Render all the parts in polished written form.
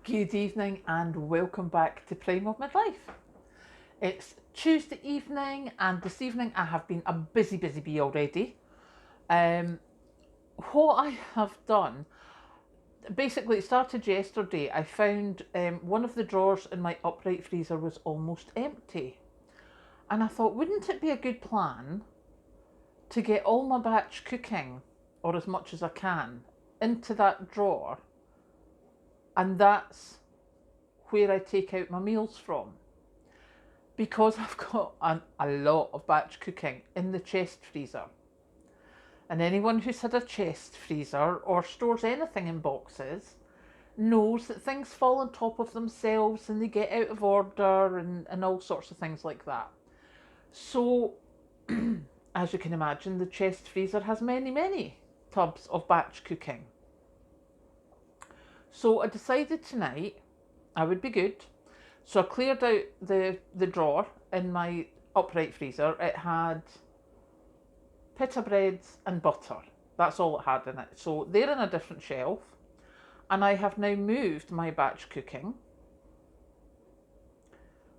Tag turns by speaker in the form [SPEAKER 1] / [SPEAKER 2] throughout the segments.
[SPEAKER 1] Good evening and welcome back to Prime of Midlife. It's Tuesday evening and this evening I have been a busy bee already. What I have done, basically it started yesterday. I found one of the drawers in my upright freezer was almost empty. And I thought, wouldn't it be a good plan to get all my batch cooking, or as much as I can, into that drawer, and that's where I take out my meals from. Because I've got a lot of batch cooking in the chest freezer. And anyone who's had a chest freezer or stores anything in boxes knows that things fall on top of themselves and they get out of order and all sorts of things like that. So, as you can imagine, the chest freezer has many tubs of batch cooking. So I decided tonight I would be good. So I cleared out the drawer in my upright freezer. It had pita breads and butter. That's all it had in it. So they're in a different shelf. And I have now moved my batch cooking,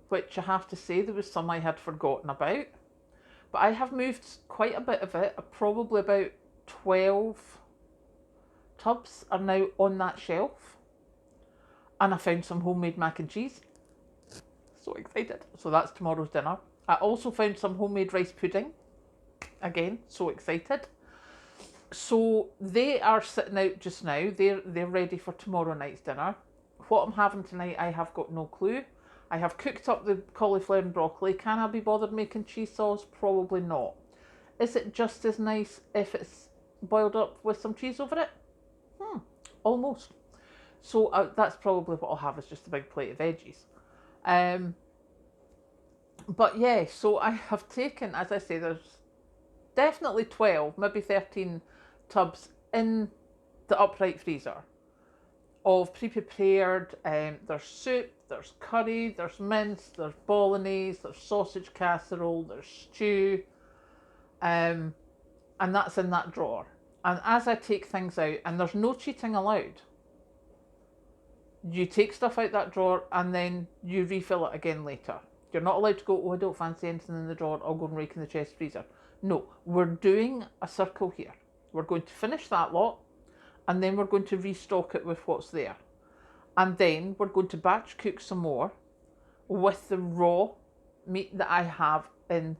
[SPEAKER 1] which I have to say there was some I had forgotten about. But I have moved quite a bit of it. Probably about 12 tubs are now on that shelf. And I found some homemade mac and cheese. So excited. So that's tomorrow's dinner. I also found some homemade rice pudding. Again, so excited. So they are sitting out just now. They're ready for tomorrow night's dinner. What I'm having tonight, I have got no clue. I have cooked up the cauliflower and broccoli. Can I be bothered making cheese sauce? Probably not. Is it just as nice if it's boiled up with some cheese over it? Almost. So that's probably what I'll have, is just a big plate of veggies. But yeah, so I have taken, as I say, there's definitely 12, maybe 13 tubs in the upright freezer of pre-prepared. There's soup, there's curry, there's mince, there's bolognese, there's sausage casserole, there's stew, and that's in that drawer. And as I take things out, and there's no cheating allowed, you take stuff out that drawer and then you refill it again later. You're not allowed to go, oh, I don't fancy anything in the drawer, I'll go and rake in the chest freezer. No, we're doing a circle here. We're going to finish that lot and then we're going to restock it with what's there. And then we're going to batch cook some more with the raw meat that I have in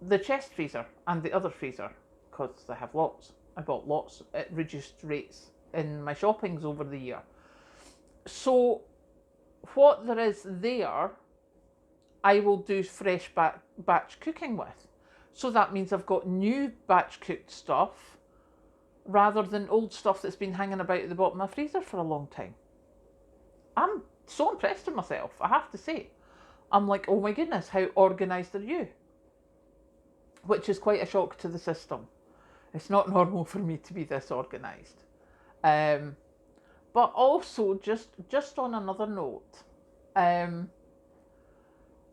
[SPEAKER 1] the chest freezer and the other freezer, because I have lots. I bought lots at reduced rates in my shoppings over the year. So what there is there, I will do fresh batch cooking with. So that means I've got new batch cooked stuff rather than old stuff that's been hanging about at the bottom of my freezer for a long time. I'm so impressed with myself, I have to say. I'm like, oh my goodness, how organised are you? Which is quite a shock to the system. It's not normal for me to be this organised. But also, just on another note,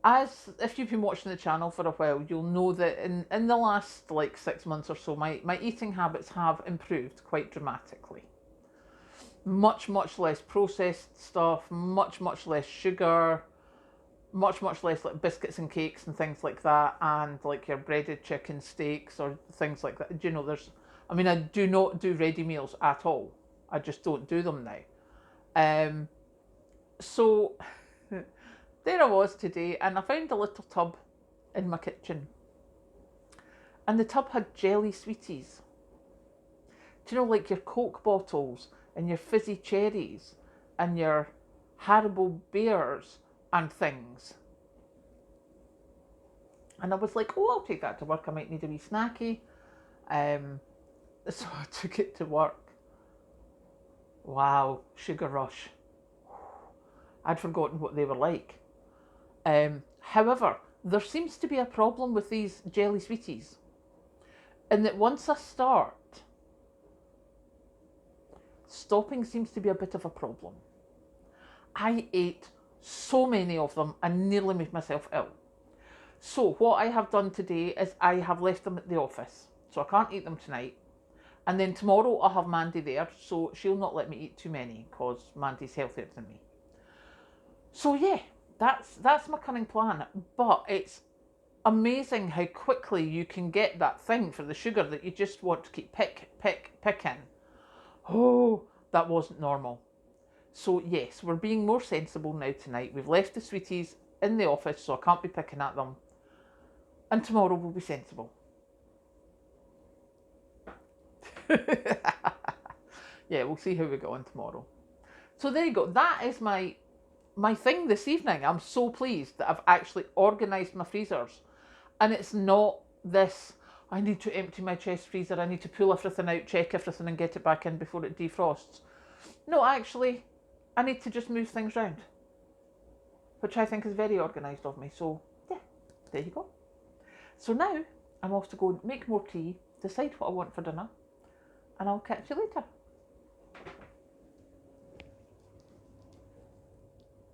[SPEAKER 1] as if you've been watching the channel for a while, you'll know that in the last like 6 months or so, my eating habits have improved quite dramatically. Much less processed stuff, much less sugar, much less like biscuits and cakes and things like that, and like your breaded chicken steaks or things like that. I do not do ready meals at all. I just don't do them now. So there I was today, and I found a little tub in my kitchen, and the tub had jelly sweeties. Do you know, like your Coke bottles and your fizzy cherries and your Haribo bears and things. And I was like, oh, I'll take that to work. I might need a wee snacky. So I took it to work. Wow, sugar rush. I'd forgotten what they were like. However, there seems to be a problem with these jelly sweeties, in that once I start, stopping seems to be a bit of a problem. I ate so many of them and nearly made myself ill. So what I have done today is I have left them at the office. So I can't eat them tonight. And then tomorrow I'll have Mandy there, so she'll not let me eat too many because Mandy's healthier than me. So yeah, that's my cunning plan. But it's amazing how quickly you can get that thing for the sugar that you just want to keep picking. Oh, that wasn't normal. So yes, we're being more sensible now tonight. We've left the sweeties in the office, so I can't be picking at them. And tomorrow we'll be sensible. Yeah, we'll see how we go on tomorrow. So there you go. That is my thing this evening. I'm so pleased that I've actually organised my freezers. And it's not this, I need to empty my chest freezer, I need to pull everything out, check everything and get it back in before it defrosts. No, actually, I need to just move things around, which I think is very organised of me. So yeah, there you go. So now I'm off to go make more tea, decide what I want for dinner, and I'll catch you later.